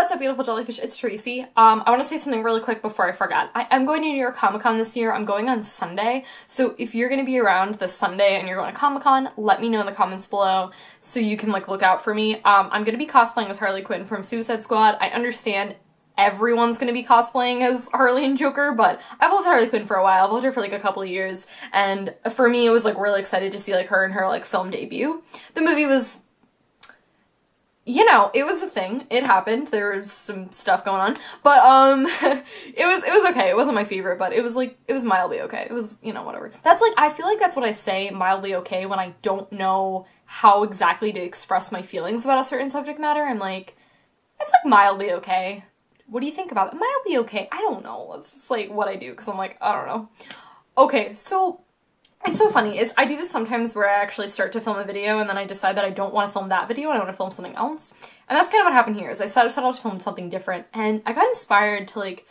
what's up, beautiful jellyfish? It's Tracy. I want to say something really quick before I forget. I'm going to New York Comic Con this year. I'm going on Sunday. So if you're going to be around this Sunday and you're going to Comic Con, let me know in the comments below so you can like look out for me. I'm going to be cosplaying as Harley Quinn from Suicide Squad. I understand everyone's going to be cosplaying as Harley and Joker, but I've loved Harley Quinn for a while. I've loved her for like a couple of years, and for me it was like really excited to see like her and her like film debut. The movie was, you know, it was a thing. It happened. There was some stuff going on, but it was okay. It wasn't my favorite, but it was mildly okay. It was, you know, whatever. That's like, I feel like that's what I say, mildly okay, when I don't know how exactly to express my feelings about a certain subject matter. I'm like, it's like mildly okay. What do you think about it? Mildly okay. I don't know. That's just like what I do, because I'm like, I don't know. Okay, so it's so funny is I do this sometimes where I actually start to film a video and then I decide that I don't want to film that video and I want to film something else. And that's kind of what happened here is I set out to film something different, and I got inspired to like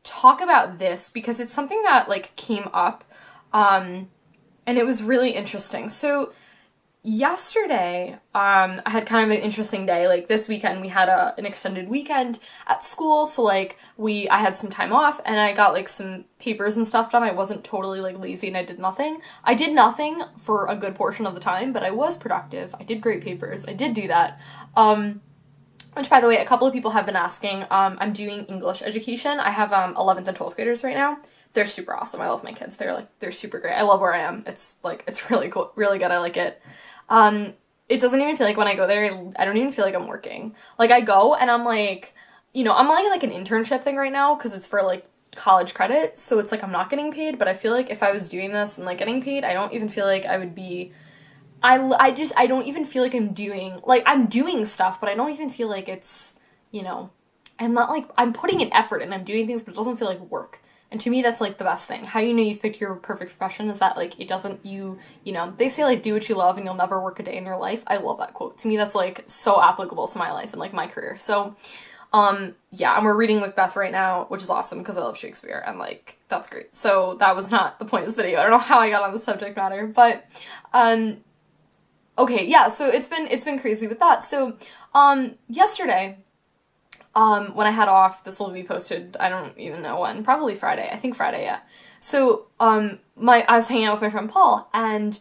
talk about this because it's something that like came up and it was really interesting. So yesterday, I had kind of an interesting day. Like this weekend we had an extended weekend at school, so like I had some time off and I got like some papers and stuff done. I wasn't totally like lazy and I did nothing. I did nothing for a good portion of the time, but I was productive. I did great papers. I did do that. Which, by the way, a couple of people have been asking. I'm doing English education. I have 11th and 12th graders right now. They're super awesome. I love my kids. They're super great. I love where I am. It's really cool, really good. I like it. It doesn't even feel like when I go there, I don't even feel like I'm working. Like I go and I'm like, you know, I'm like an internship thing right now because it's for like college credit. So it's like I'm not getting paid, but I feel like if I was doing this and like getting paid, I don't even feel like I would be, I don't even feel like I'm doing stuff, but I don't even feel like it's, you know, I'm not like, I'm putting an effort and I'm doing things, but it doesn't feel like work. And to me, that's, like, the best thing. How you know you've picked your perfect profession is that, like, it doesn't, you know, they say, like, do what you love and you'll never work a day in your life. I love that quote. To me, that's, like, so applicable to my life and, like, my career. So, yeah, and we're reading Macbeth right now, which is awesome because I love Shakespeare, and, like, that's great. So that was not the point of this video. I don't know how I got on the subject matter, but, okay, yeah, so it's been crazy with that. So, yesterday, when I had off, this will be posted, I don't even know when, probably Friday, I think Friday, yeah. So, I was hanging out with my friend Paul, and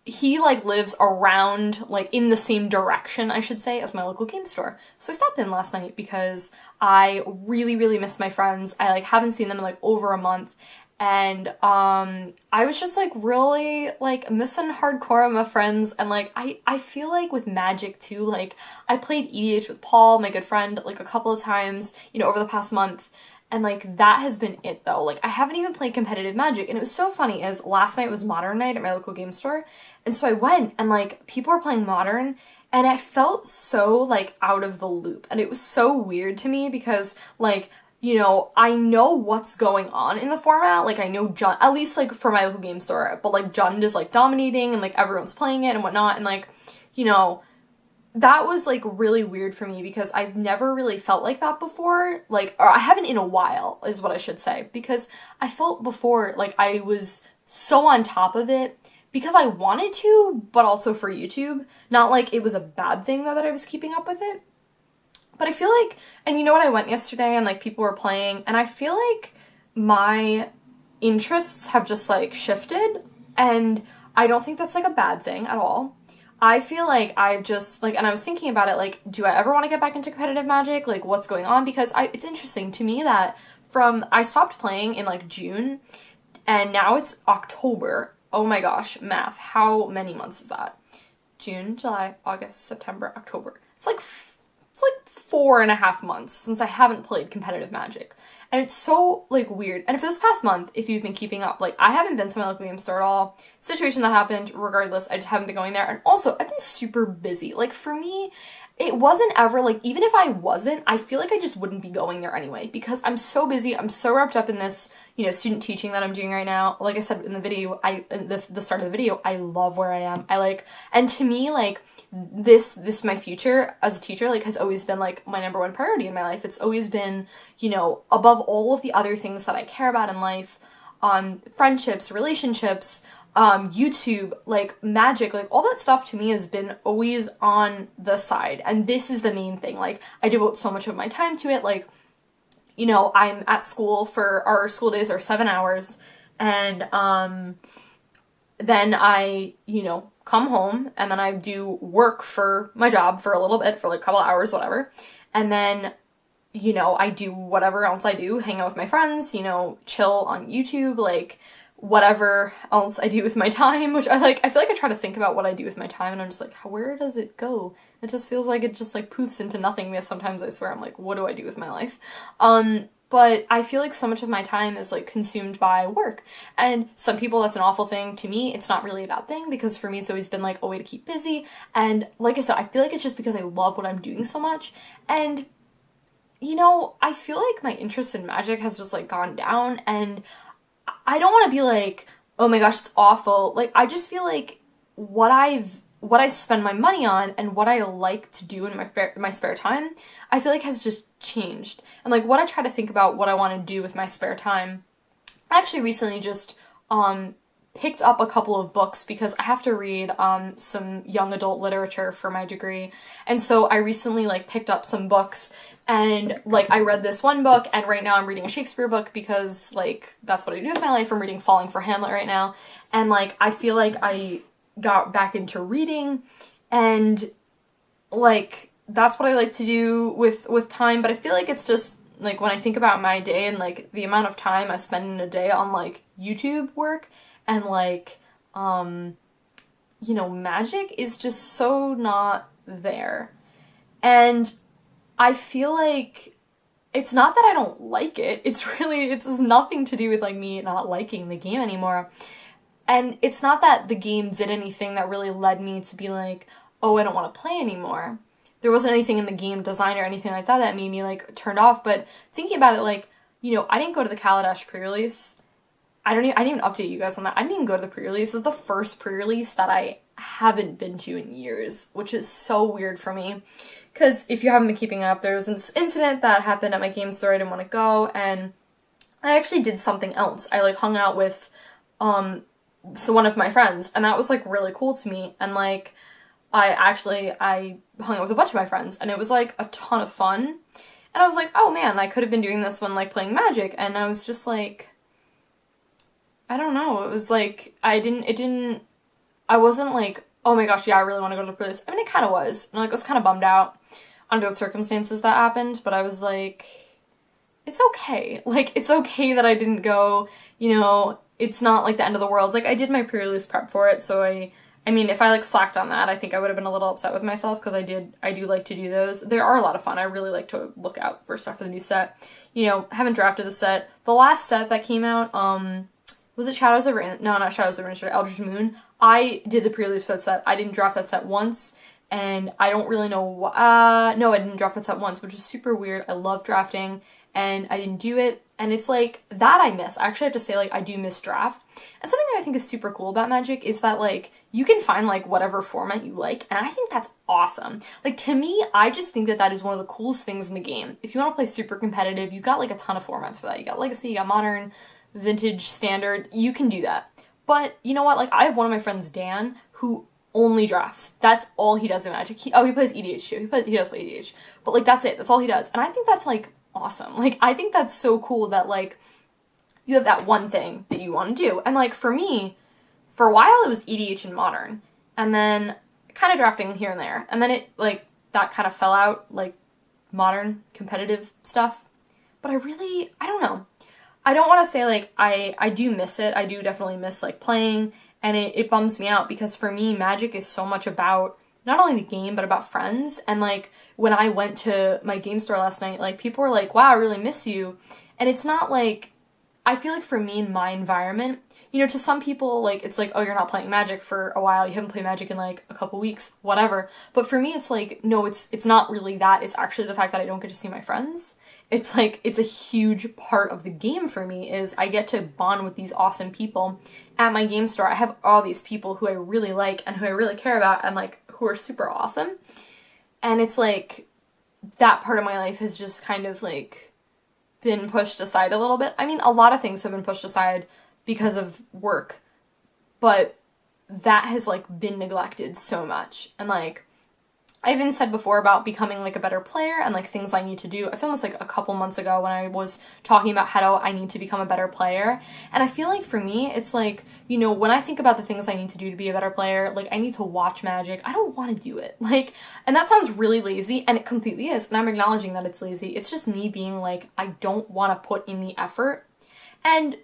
he like lives around, like in the same direction, I should say, as my local game store. So I stopped in last night because I really, really miss my friends. I like haven't seen them in like over a month. And, I was just, like, really, like, missing hardcore of my friends, and, like, I feel like with Magic, too, like, I played EDH with Paul, my good friend, like, a couple of times, you know, over the past month, and, like, that has been it, though. Like, I haven't even played competitive Magic, and it was so funny, as last night was Modern Night at my local game store, and so I went, and, like, people were playing Modern, and I felt so, like, out of the loop, and it was so weird to me, because, like, you know, I know what's going on in the format, like, I know at least, like, for my local game store, but, like, Jund is, like, dominating, and, like, everyone's playing it and whatnot, and, like, you know, that was, like, really weird for me, because I've never really felt like that before, like, or I haven't in a while, is what I should say, because I felt before, like, I was so on top of it, because I wanted to, but also for YouTube, not like it was a bad thing, though, that I was keeping up with it. But I feel like, and you know what, I went yesterday and like people were playing, and I feel like my interests have just like shifted, and I don't think that's like a bad thing at all. I feel like I've just like, and I was thinking about it, like, do I ever want to get back into competitive Magic? Like, what's going on? Because it's interesting to me that I stopped playing in like June, and now it's October. Oh my gosh, math. How many months is that? June, July, August, September, October. It's like 4.5 months since I haven't played competitive Magic. And it's so, like, weird. And for this past month, if you've been keeping up, like, I haven't been to my local game store at all. Situation that happened, regardless, I just haven't been going there. And also, I've been super busy. Like, for me, it wasn't ever, like, even if I wasn't, I feel like I just wouldn't be going there anyway, because I'm so busy, I'm so wrapped up in this, you know, student teaching that I'm doing right now. Like I said in the video, in the start of the video, I love where I am. And to me, like, this my future as a teacher, like, has always been, like, my number one priority in my life. It's always been, you know, above all of the other things that I care about in life, friendships, relationships, YouTube, like Magic, like all that stuff to me has been always on the side. And this is the main thing. Like I devote so much of my time to it. Like, you know, I'm at school for our school days are 7 hours, and then I, you know, come home and then I do work for my job for a little bit, for like a couple hours, whatever. And then, you know, I do whatever else I do, hang out with my friends, you know, chill on YouTube, like whatever else I do with my time, which I like, I feel like I try to think about what I do with my time and I'm just like, where does it go? It just feels like it just like poofs into nothingness. Sometimes I swear I'm like, what do I do with my life? But I feel like so much of my time is like consumed by work. And some people that's an awful thing. To me, it's not really a bad thing because for me it's always been like a way to keep busy. And like I said, I feel like it's just because I love what I'm doing so much. And you know, I feel like my interest in Magic has just like gone down, and I don't want to be like, oh my gosh, it's awful. Like I just feel like what I spend my money on and what I like to do in my spare time, I feel like has just changed. And like what I try to think about what I want to do with my spare time, I actually recently just picked up a couple of books because I have to read some young adult literature for my degree. And so I recently like picked up some books, and like I read this one book, and right now I'm reading a Shakespeare book because like that's what I do with my life. I'm reading Falling for Hamlet right now. And like I feel like I got back into reading, and like that's what I like to do with time. But I feel like it's just like when I think about my day and like the amount of time I spend in a day on like YouTube work and like you know, Magic is just so not there. And I feel like it's not that I don't like it. It's just nothing to do with like me not liking the game anymore. And it's not that the game did anything that really led me to be like, oh, I don't want to play anymore. There wasn't anything in the game design or anything like that that made me like turned off. But thinking about it, like, you know, I didn't go to the Kaladesh pre-release. I didn't even update you guys on that. I didn't even go to the pre-release. This is the first pre-release that I haven't been to in years, which is so weird for me. Because if you haven't been keeping up, there was this incident that happened at my game store. I didn't want to go, and I actually did something else. I like hung out with so one of my friends, and that was like really cool to me. And like I hung out with a bunch of my friends, and it was like a ton of fun. And I was like, oh man, I could have been doing this when like playing Magic. And I was just like, I don't know. It was like I wasn't like, oh my gosh, yeah, I really want to go to the pre-release. I mean, it kind of was. And like I was kind of bummed out under the circumstances that happened, but I was like, it's okay. Like, it's okay that I didn't go, you know, it's not like the end of the world. Like, I did my pre-release prep for it, so I mean, if I like slacked on that, I think I would have been a little upset with myself because I do like to do those. They are a lot of fun. I really like to look out for stuff for the new set. You know, haven't drafted the set. The last set that came out, was it Shadows over... No, not Shadows over Innistrad, Eldritch Moon. I did the pre-release for that set. I didn't draft that set once, and I don't really know why. No, I didn't draft that set once, which is super weird. I love drafting, and I didn't do it, and it's like, that I miss. I actually have to say, like, I do miss draft. And something that I think is super cool about Magic is that, like, you can find, like, whatever format you like, and I think that's awesome. Like, to me, I just think that that is one of the coolest things in the game. If you want to play super competitive, you got, like, a ton of formats for that. You got Legacy, you got Modern, Vintage, Standard, you can do that. But, you know what, like, I have one of my friends, Dan, who only drafts. That's all he does in Magic. He plays EDH too. He does play EDH. But, like, that's it. That's all he does. And I think that's, like, awesome. Like, I think that's so cool that, like, you have that one thing that you want to do. And, like, for me, for a while it was EDH and Modern. And then kind of drafting here and there. And then it, like, that kind of fell out, like, Modern competitive stuff. But I don't know. I don't want to say, like, I do miss it. I do definitely miss, like, playing. And it bums me out because for me, Magic is so much about not only the game, but about friends. And, like, when I went to my game store last night, like, people were like, wow, I really miss you. And it's not, like, I feel like for me in my environment, you know, to some people, like, it's like, oh, you're not playing Magic for a while, you haven't played Magic in, like, a couple weeks, whatever. But for me, it's like, no, it's not really that. It's actually the fact that I don't get to see my friends. It's like, it's a huge part of the game for me, is I get to bond with these awesome people at my game store. I have all these people who I really like and who I really care about and, like, who are super awesome. And it's like, that part of my life has just kind of, like, been pushed aside a little bit. I mean, a lot of things have been pushed aside because of work. but that has, like, been neglected so much. And, like, I even said before about becoming, like, a better player and, like, things I need to do. I filmed this, like, a couple months ago when I was talking about how I need to become a better player. And I feel like for me, it's like, you know, when I think about the things I need to do to be a better player, like, I need to watch Magic. I don't want to do it. Like, and that sounds really lazy, and it completely is. And I'm acknowledging that it's lazy. It's just me being like, I don't want to put in the effort. And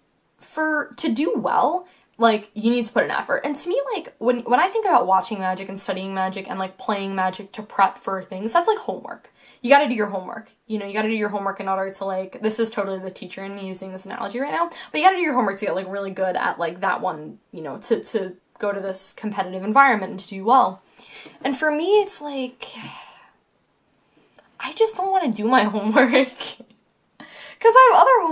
to do well, like, you need to put an effort. And to me, like, when I think about watching Magic and studying Magic and, like, playing Magic to prep for things, that's like homework. You gotta do your homework. You know, you gotta do your homework in order to, like, this is totally the teacher in me using this analogy right now, but you gotta do your homework to get, like, really good at, like, that one, you know, to go to this competitive environment and to do well. And for me, it's like, I just don't want to do my homework. Because I have other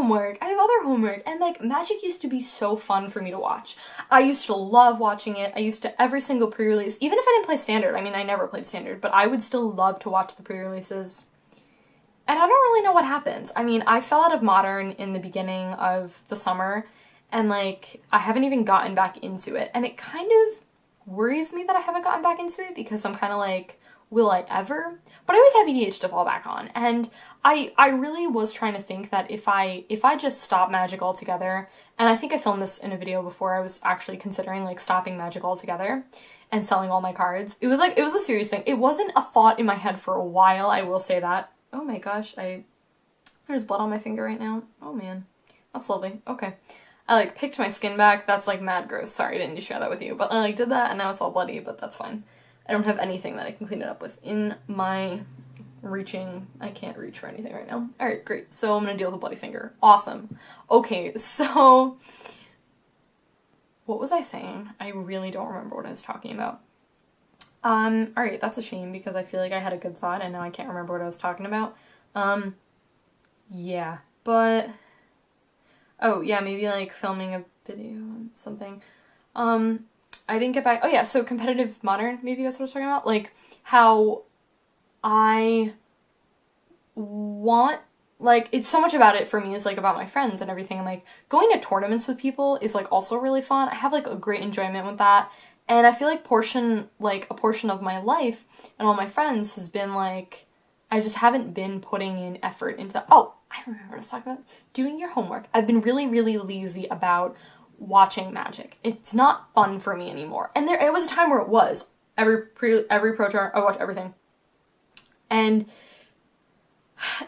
homework, and, like, Magic used to be so fun for me to watch. I used to love watching it. I used to, every single pre-release, even if I didn't play Standard, I mean, I never played Standard, but I would still love to watch the pre-releases. And I don't really know what happens. I mean, I fell out of Modern in the beginning of the summer, and, like, I haven't even gotten back into it, and it kind of worries me that I haven't gotten back into it, because I'm kind of like, will I ever? But I always have EDH to fall back on, and I really was trying to think that if I just stop Magic altogether, and I think I filmed this in a video before, I was actually considering, like, stopping Magic altogether and selling all my cards. It was a serious thing. It wasn't a thought in my head for a while, I will say that. Oh my gosh, there's blood on my finger right now. Oh man, that's lovely. Okay. I, like, picked my skin back. That's, like, mad gross. Sorry, I didn't need to share that with you, but I, like, did that, and now it's all bloody, but that's fine. I don't have anything that I can clean it up with in my reaching. I can't reach for anything right now. Alright, great. So I'm gonna deal with a bloody finger. Awesome. Okay, so what was I saying? I really don't remember what I was talking about. Alright, that's a shame because I feel like I had a good thought and now I can't remember what I was talking about. Yeah, but oh yeah, maybe like filming a video on something. I didn't get back. Oh yeah, so competitive Modern, maybe that's what I was talking about. Like, how I want, like, it's so much about it for me is, like, about my friends and everything. And, like, going to tournaments with people is, like, also really fun. I have, like, a great enjoyment with that. And I feel like a portion of my life and all my friends has been, like, I just haven't been putting in effort into that. Oh, I remember what I was talking about. Doing your homework. I've been really, really lazy about watching Magic. It's not fun for me anymore. And it was a time where it was. Every pro tour, I watch everything. And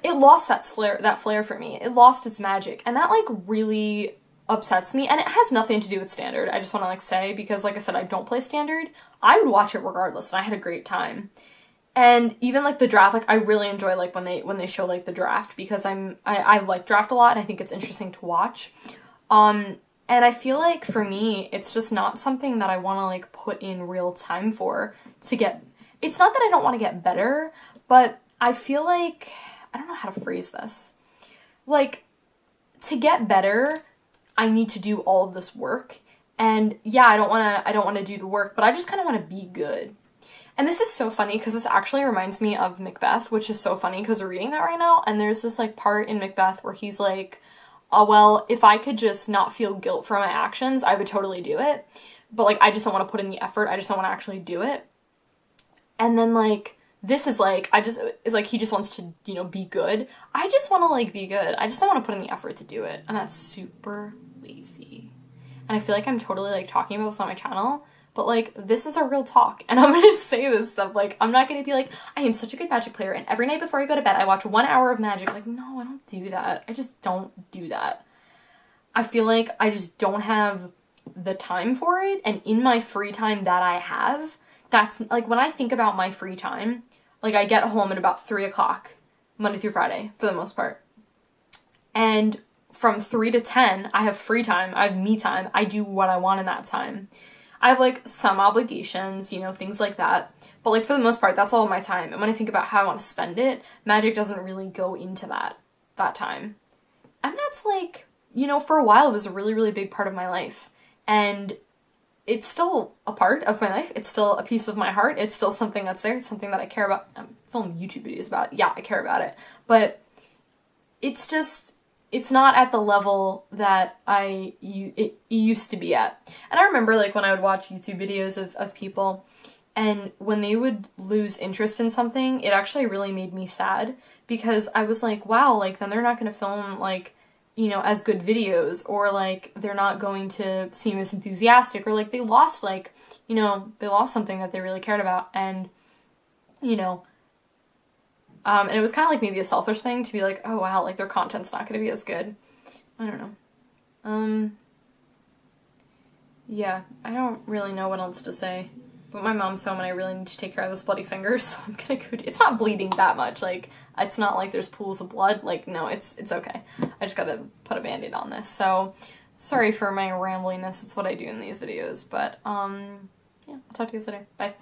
it lost that flair for me. It lost its magic. And that, like, really upsets me. And it has nothing to do with Standard. I just want to, like, say, because, like I said, I don't play Standard. I would watch it regardless, and I had a great time. And even, like, the draft, like, I really enjoy, like, when they show, like, the draft, because I like draft a lot, and I think it's interesting to watch. And I feel like, for me, it's just not something that I want to, like, put in real time for to get... It's not that I don't want to get better, but I feel like... I don't know how to phrase this. Like, to get better, I need to do all of this work. And, yeah, I don't want to do the work, but I just kind of want to be good. And this is so funny, because this actually reminds me of Macbeth, which is so funny, because we're reading that right now, and there's this, like, part in Macbeth where he's like... Oh, well, if I could just not feel guilt for my actions, I would totally do it. But, like, I just don't want to put in the effort. I just don't want to actually do it. And then, like, this is, like, it's like he just wants to, you know, be good. I just want to, like, be good. I just don't want to put in the effort to do it. And that's super lazy. And I feel like I'm totally, like, talking about this on my channel. But, like, this is a real talk, and I'm gonna say this stuff. Like, I'm not gonna be like, I am such a good Magic player, and every night before I go to bed, I watch 1 hour of Magic. Like, no, I don't do that. I just don't do that. I feel like I just don't have the time for it, and in my free time that I have, that's, like, when I think about my free time, like, I get home at about 3 o'clock, Monday through Friday, for the most part. And from 3 to 10, I have free time, I have me time, I do what I want in that time. I have, like, some obligations, you know, things like that. But, like, for the most part, that's all my time. And when I think about how I want to spend it, Magic doesn't really go into that time. And that's, like, you know, for a while it was a really, really big part of my life. And it's still a part of my life. It's still a piece of my heart. It's still something that's there. It's something that I care about. I'm filming YouTube videos about it. Yeah, I care about it. But it's just... it's not at the level that it used to be at. And I remember like when I would watch YouTube videos of people, and when they would lose interest in something, it actually really made me sad, because I was like, wow, like then they're not going to film like, you know, as good videos, or like they're not going to seem as enthusiastic, or like they lost like, you know, they lost something that they really cared about. And you know, and it was kind of like maybe a selfish thing to be like, oh wow, like their content's not going to be as good. I don't know. Yeah, I don't really know what else to say. But my mom's home and I really need to take care of this bloody finger, so I'm gonna go it's not bleeding that much, like, it's not like there's pools of blood, like, no, it's okay. I just gotta put a band-aid on this, so sorry for my rambliness, it's what I do in these videos, but, yeah, I'll talk to you guys later. Bye.